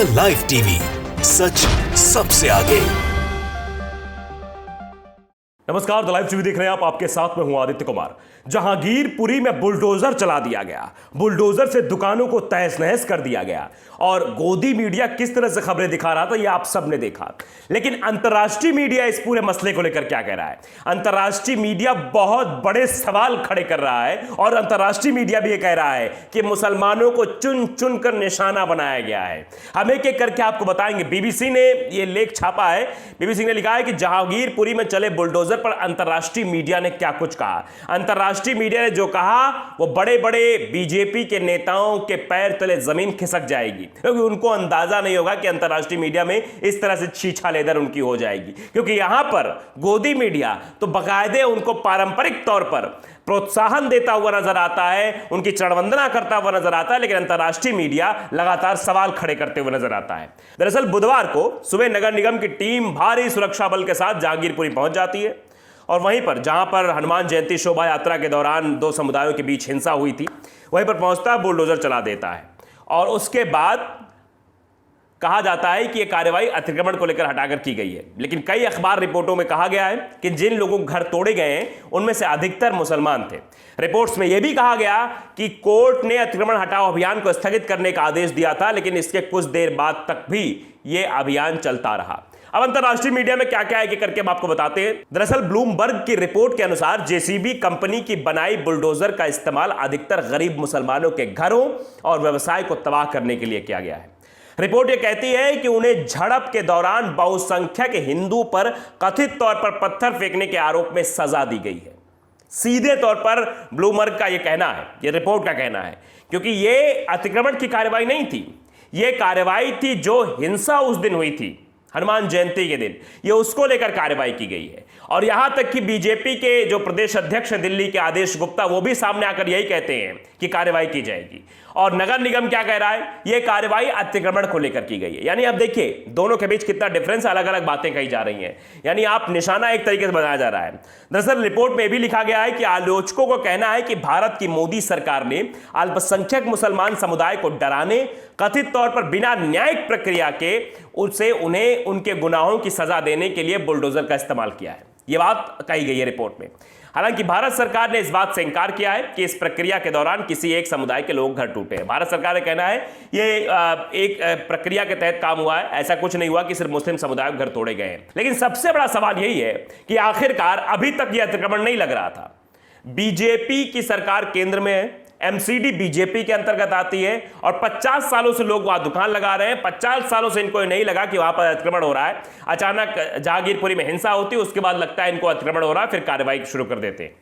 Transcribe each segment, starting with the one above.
The live TV, सच सबसे आगे। नमस्कार, द लाइव टीवी देख रहे हैं आप। आपके साथ में हूं आदित्य कुमार। जहांगीरपुरी में बुलडोजर चला दिया गया, बुलडोजर से दुकानों को तहस नहस कर दिया गया और गोदी मीडिया किस तरह से खबरें दिखा रहा था ये आप सबने देखा। लेकिन अंतर्राष्ट्रीय मीडिया इस पूरे मसले को लेकर क्या कह रहा है? अंतर्राष्ट्रीय मीडिया बहुत बड़े सवाल खड़े कर रहा है और अंतर्राष्ट्रीय मीडिया भी ये कह रहा है कि मुसलमानों को चुन चुन कर निशाना बनाया गया है। हम एक एक करके आपको बताएंगे। बीबीसी ने ये लेख छापा है। बीबीसी ने लिखा है कि जहांगीरपुरी में चले बुलडोजर पर अंतर्राष्ट्रीय मीडिया ने क्या कुछ कहा। अंतर्राष्ट्रीय मीडिया ने जो कहा वो बड़े बड़े बीजेपी के नेताओं के पैर तले जमीन खिसक जाएगी, क्योंकि उनको अंदाजा नहीं होगा कि अंतर्राष्ट्रीय मीडिया में इस तरह से छीछा लेदर उनकी हो जाएगी। क्योंकि यहां पर गोदी मीडिया तो बाकायदे उनको पारंपरिक तौर पर प्रोत्साहन देता हुआ नजर आता है, उनकी चरणवंदना करता हुआ नजर आता है, लेकिन अंतर्राष्ट्रीय मीडिया लगातार सवाल खड़े करते हुए नजर आता है। दरअसल बुधवार को सुबह नगर निगम की टीम भारी सुरक्षा बल के साथ जहांगीरपुरी पहुंच जाती है और वहीं पर जहां पर हनुमान जयंती शोभा यात्रा के दौरान दो समुदायों के बीच हिंसा हुई थी, वहीं पर पहुंचता बुलडोजर चला देता है और उसके बाद कहा जाता है कि यह कार्रवाई अतिक्रमण को लेकर हटाकर की गई है। लेकिन कई अखबार रिपोर्टों में कहा गया है कि जिन लोगों के घर तोड़े गए हैं उनमें से अधिकतर मुसलमान थे। रिपोर्ट्स में यह भी कहा गया कि कोर्ट ने अतिक्रमण हटाओ अभियान को स्थगित करने का आदेश दिया था, लेकिन इसके कुछ देर बाद तक भी यह अभियान चलता रहा। अब अंतर्राष्ट्रीय मीडिया में क्या क्या है कि करके हम आपको बताते हैं। दरअसल ब्लूमबर्ग की रिपोर्ट के अनुसार जेसीबी कंपनी की बनाई बुलडोजर का इस्तेमाल अधिकतर गरीब मुसलमानों के घरों और व्यवसाय को तबाह करने के लिए किया गया है। रिपोर्ट यह कहती है कि उन्हें झड़प के दौरान बहुसंख्यक हिंदू पर कथित तौर पर पत्थर फेंकने के आरोप में सजा दी गई है। सीधे तौर पर ब्लूमबर्ग का यह कहना है, यह रिपोर्ट का कहना है, क्योंकि यह अतिक्रमण की कार्रवाई नहीं थी, यह कार्रवाई थी जो हिंसा उस दिन हुई थी हनुमान जयंती के दिन, ये उसको लेकर कार्रवाई की गई है। और यहां तक कि बीजेपी के जो प्रदेश अध्यक्ष हैं दिल्ली के आदेश गुप्ता, वो भी सामने आकर यही कहते हैं कि कार्रवाई की जाएगी। और नगर निगम क्या कह रहा है? ये कार्रवाई अतिक्रमण को लेकर की गई है। यानी आप देखिए दोनों के बीच कितना डिफरेंस, अलग अलग बातें कही जा रही हैं। यानी आप निशाना एक तरीके से बनाया जा रहा है। दरअसल रिपोर्ट में भी लिखा गया है कि आलोचकों को कहना है कि भारत की मोदी सरकार ने अल्पसंख्यक मुसलमान समुदाय को डराने, कथित तौर पर बिना न्यायिक प्रक्रिया के उससे उन्हें उनके गुनाहों की सजा देने के लिए बुलडोजर का इस्तेमाल किया है। यह बात कही गई है रिपोर्ट में। हालांकि भारत सरकार ने इस बात से इंकार किया है कि इस प्रक्रिया के दौरान किसी एक समुदाय के लोग घर टूटे हैं। भारत सरकार ने कहना है ये एक प्रक्रिया के तहत काम हुआ है, ऐसा कुछ नहीं हुआ कि सिर्फ मुस्लिम समुदाय घर तोड़े गए हैं। लेकिन सबसे बड़ा सवाल यही है कि आखिरकार अभी तक यह अतिक्रमण नहीं लग रहा था। बीजेपी की सरकार केंद्र में है, एमसीडी बीजेपी के अंतर्गत आती है और 50 सालों से लोग वहां दुकान लगा रहे हैं। 50 सालों से इनको नहीं लगा कि वहां पर अतिक्रमण हो रहा है। अचानक जहांगीरपुरी में हिंसा होती है, उसके बाद लगता है इनको अतिक्रमण हो रहा है, फिर कार्रवाई शुरू कर देते हैं।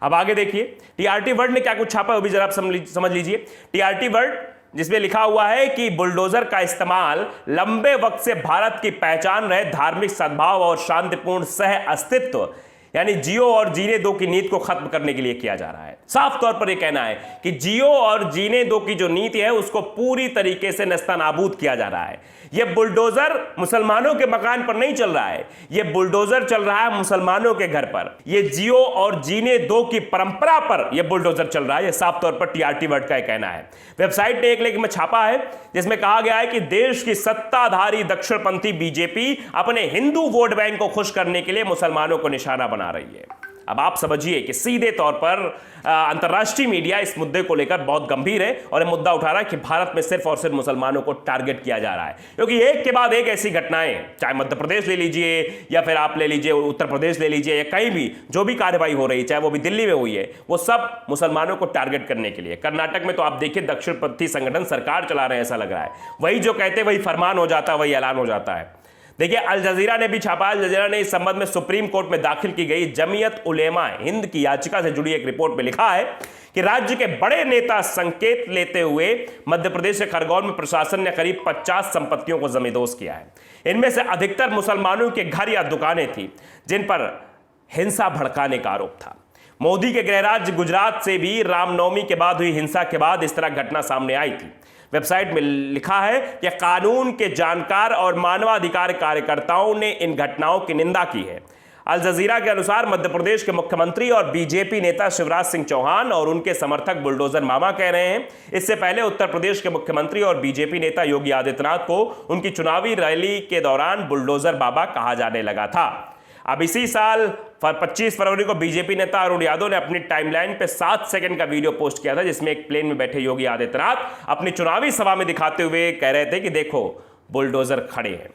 अब आगे देखिए टीआरटी वर्ल्ड ने क्या कुछ छापा, वो भी जरा आप समझ लीजिए। टीआरटी वर्ल्ड जिसमें लिखा हुआ है कि बुलडोजर का इस्तेमाल लंबे वक्त से भारत की पहचान रहे धार्मिक सद्भाव और शांतिपूर्ण सह अस्तित्व यानी जियो और जीने दो की नीति को खत्म करने के लिए किया जा रहा है। साफ तौर पर यह कहना है कि जियो और जीने दो की जो नीति है उसको पूरी तरीके से नस्तानाबूद किया जा रहा है। यह बुलडोजर मुसलमानों के मकान पर नहीं चल रहा है, यह बुलडोजर चल रहा है मुसलमानों के घर पर। यह जियो और जीने दो की परंपरा पर यह बुलडोजर चल रहा है। यह साफ तौर पर टीआरटी वर्ल्ड का कहना है। वेबसाइट ने एक लेख में छापा है जिसमें कहा गया है कि देश की सत्ताधारी दक्षिणपंथी बीजेपी अपने हिंदू वोट बैंक को खुश करने के लिए मुसलमानों को निशाना बना रही है। अब आप समझिए कि सीधे तौर पर अंतर्राष्ट्रीय मीडिया इस मुद्दे को लेकर बहुत गंभीर है और यह मुद्दा उठा रहा है कि भारत में सिर्फ और सिर्फ मुसलमानों को टारगेट किया जा रहा है। क्योंकि एक के बाद एक ऐसी घटनाएं, चाहे मध्य प्रदेश ले लीजिए या फिर आप ले लीजिए उत्तर प्रदेश ले लीजिए या कहीं भी जो भी कार्रवाई हो रही है, चाहे वो भी दिल्ली में हुई है, वो सब मुसलमानों को टारगेट करने के लिए। कर्नाटक में तो आप देखिए दक्षिणपंथी संगठन सरकार चला रहे हैं, ऐसा लग रहा है। वही जो कहते वही फरमान हो जाता है, वही ऐलान हो जाता है। देखिए अल जजीरा ने भी छापा। अल जजीरा ने इस संबंध में सुप्रीम कोर्ट में दाखिल की गई जमीयत उलेमा हिंद की याचिका से जुड़ी एक रिपोर्ट में लिखा है कि राज्य के बड़े नेता संकेत लेते हुए मध्य प्रदेश के खरगोन में प्रशासन ने करीब 50 संपत्तियों को जमींदोज किया है। इनमें से अधिकतर मुसलमानों के घर या दुकानें थी जिन पर हिंसा भड़काने का आरोप था। मोदी के गृह राज्य गुजरात से भी रामनवमी के बाद हुई हिंसा के बाद इस तरह घटना सामने आई थी। वेबसाइट में लिखा है कि कानून के जानकार और मानवाधिकार कार्यकर्ताओं ने इन घटनाओं की निंदा की है। अल जजीरा के अनुसार मध्य प्रदेश के मुख्यमंत्री और बीजेपी नेता शिवराज सिंह चौहान और उनके समर्थक बुलडोजर मामा कह रहे हैं। इससे पहले उत्तर प्रदेश के मुख्यमंत्री और बीजेपी नेता योगी आदित्यनाथ को उनकी चुनावी रैली के दौरान बुलडोजर बाबा कहा जाने लगा था। अब इसी साल 25 फरवरी को बीजेपी नेता अरुण यादव ने अपनी टाइमलाइन पे 7 सेकंड का वीडियो पोस्ट किया था, जिसमें एक प्लेन में बैठे योगी आदित्यनाथ अपनी चुनावी सभा में दिखाते हुए कह रहे थे कि देखो बुलडोजर खड़े हैं।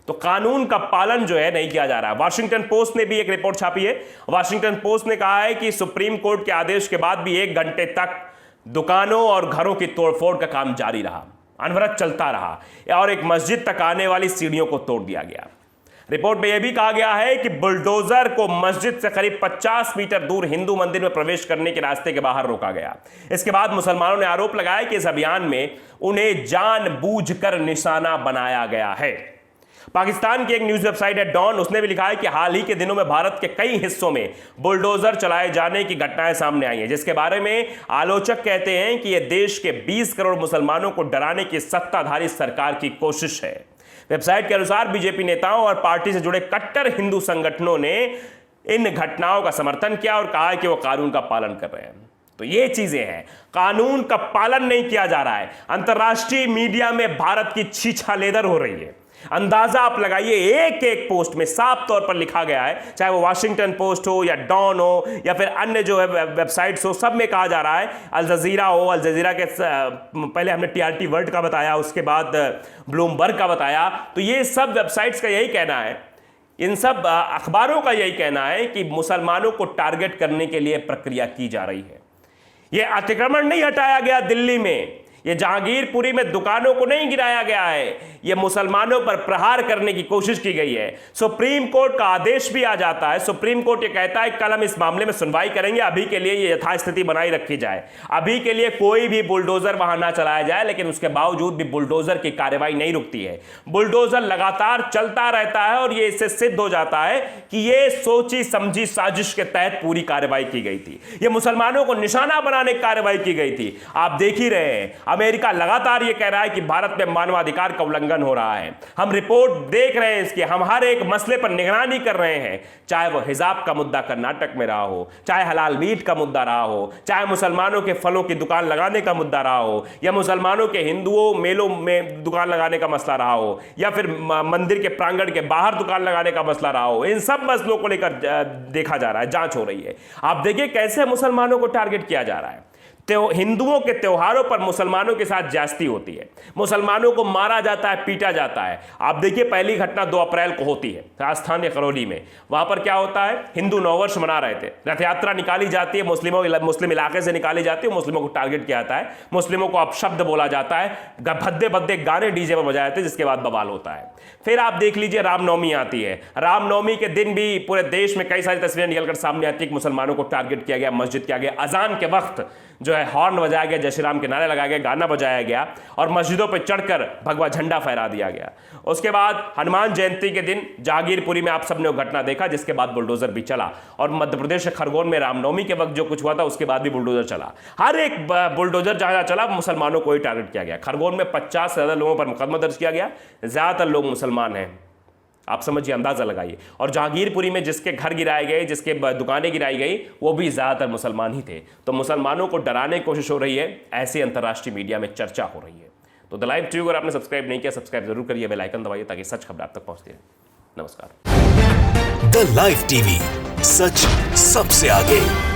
तो कानून का पालन जो है नहीं किया जा रहा है। वाशिंगटन पोस्ट ने भी एक रिपोर्ट छापी है। वाशिंगटन पोस्ट ने कहा है कि सुप्रीम कोर्ट के आदेश के बाद भी 1 घंटे तक दुकानों और घरों की तोड़फोड़ का काम जारी रहा, अनवरत चलता रहा और एक मस्जिद तक आने वाली सीढ़ियों को तोड़ दिया गया। रिपोर्ट में यह भी कहा गया है कि बुलडोजर को मस्जिद से करीब 50 मीटर दूर हिंदू मंदिर में प्रवेश करने के रास्ते के बाहर रोका गया। इसके बाद मुसलमानों ने आरोप लगाया कि इस अभियान में उन्हें जानबूझकर निशाना बनाया गया है। पाकिस्तान की एक न्यूज वेबसाइट है डॉन, उसने भी लिखा है कि हाल ही के दिनों में भारत के कई हिस्सों में बुलडोजर चलाए जाने की घटनाएं सामने आई हैं, जिसके बारे में आलोचक कहते हैं कि यह देश के 20 करोड़ मुसलमानों को डराने की सत्ताधारी सरकार की कोशिश है। वेबसाइट के अनुसार बीजेपी नेताओं और पार्टी से जुड़े कट्टर हिंदू संगठनों ने इन घटनाओं का समर्थन किया और कहा कि वो कानून का पालन कर रहे हैं। तो ये चीजें हैं, कानून का पालन नहीं किया जा रहा है। अंतर्राष्ट्रीय मीडिया में भारत की छीछालेदर हो रही है। अंदाजा आप लगाइए, एक एक पोस्ट में साफ तौर पर लिखा गया है, चाहे वो वाशिंगटन पोस्ट हो या डॉन हो या फिर अन्य जो है वेबसाइट्स हो, सब में कहा जा रहा है, अल जजीरा हो, अल जजीरा के पहले हमने TRT वर्ल्ड का बताया, उसके बाद ब्लूमबर्ग का बताया। तो ये सब वेबसाइट्स का यही कहना है, इन सब अखबारों का यही कहना है कि मुसलमानों को टारगेट करने के लिए प्रक्रिया की जा रही है। यह अतिक्रमण नहीं हटाया गया दिल्ली में, ये जहांगीरपुरी में दुकानों को नहीं गिराया गया है, ये मुसलमानों पर प्रहार करने की कोशिश की गई है। सुप्रीम कोर्ट का आदेश भी आ जाता है। सुप्रीम कोर्ट ये कहता है कल हम इस मामले में सुनवाई करेंगे, अभी के लिए ये यथास्थिति बनाई रखी जाए, अभी के लिए कोई भी बुलडोजर वहां ना चलाया जाए। लेकिन उसके बावजूद भी बुलडोजर की कार्रवाई नहीं रुकती है, बुलडोजर लगातार चलता रहता है और ये इससे सिद्ध हो जाता है कि ये सोची समझी साजिश के तहत पूरी कार्रवाई की गई थी, ये मुसलमानों को निशाना बनाने की कार्रवाई की गई थी। आप देख ही रहे हैं, अमेरिका लगातार यह कह रहा है कि भारत में मानवाधिकार का उल्लंघन हो रहा है। हम रिपोर्ट देख रहे हैं इसकी, हम हर एक मसले पर निगरानी कर रहे हैं, चाहे वो हिजाब का मुद्दा कर्नाटक में रहा हो, चाहे हलाल मीट का मुद्दा रहा हो, चाहे मुसलमानों के फलों की दुकान लगाने का मुद्दा रहा हो, या मुसलमानों के हिंदुओं मेलों में दुकान लगाने का मसला रहा हो, या फिर मंदिर के प्रांगण के बाहर दुकान लगाने का मसला रहा हो। इन सब मसलों को लेकर देखा जा रहा है, जांच हो रही है। आप देखिए कैसे मुसलमानों को टारगेट किया जा रहा है। हिंदुओं के त्योहारों पर मुसलमानों के साथ ज्यादती होती है, मुसलमानों को मारा जाता है, पीटा जाता है। आप देखिए पहली घटना 2 अप्रैल को होती है राजस्थान के करौली में। वहां पर क्या होता है, हिंदू नववर्ष मना रहे थे, रथ यात्रा निकाली जाती है, मुस्लिम इलाके से निकाली जाती है, मुस्लिमों को टारगेट किया जाता है, मुस्लिमों को अपशब्द बोला जाता है, भद्दे भद्दे गाने डीजे पर बजाए जाते हैं, जिसके बाद बवाल होता है। फिर आप देख लीजिए रामनवमी आती है, रामनवमी के दिन भी पूरे देश में कई सारी तस्वीरें निकलकर सामने आती है कि मुसलमानों को टारगेट किया गया, मस्जिद किया गया, अजान के वक्त जो है हॉर्न बजाया गया, जय श्री राम के नारे लगाए गए, गाना बजाया गया और मस्जिदों पर चढ़कर भगवा झंडा फहरा दिया गया। उसके बाद हनुमान जयंती के दिन जहांगीरपुरी में आप सबने वो घटना देखा, जिसके बाद बुलडोजर भी चला। और मध्य प्रदेश के खरगोन में रामनवमी के वक्त जो कुछ हुआ था, उसके बाद भी बुलडोजर चला। हर एक बुलडोजर जहां चला मुसलमानों को ही टारगेट किया गया। खरगोन में 50 से ज्यादा लोगों पर मुकदमा दर्ज किया गया, ज्यादातर लोग मुसलमान हैं। आप समझिए, अंदाजा लगाइए। और जहांगीरपुरी में जिसके घर गिराए गए, जिसके दुकानें गिराई गई, वो भी ज्यादातर मुसलमान ही थे। तो मुसलमानों को डराने की कोशिश हो रही है, ऐसे अंतर्राष्ट्रीय मीडिया में चर्चा हो रही है। तो द लाइव टीवी अगर आपने सब्सक्राइब नहीं किया, सब्सक्राइब जरूर करिए, बेल आइकन दबाइए ताकि सच खबर आप तक पहुंचती रहे। नमस्कार। द लाइव टीवी, सच सबसे आगे।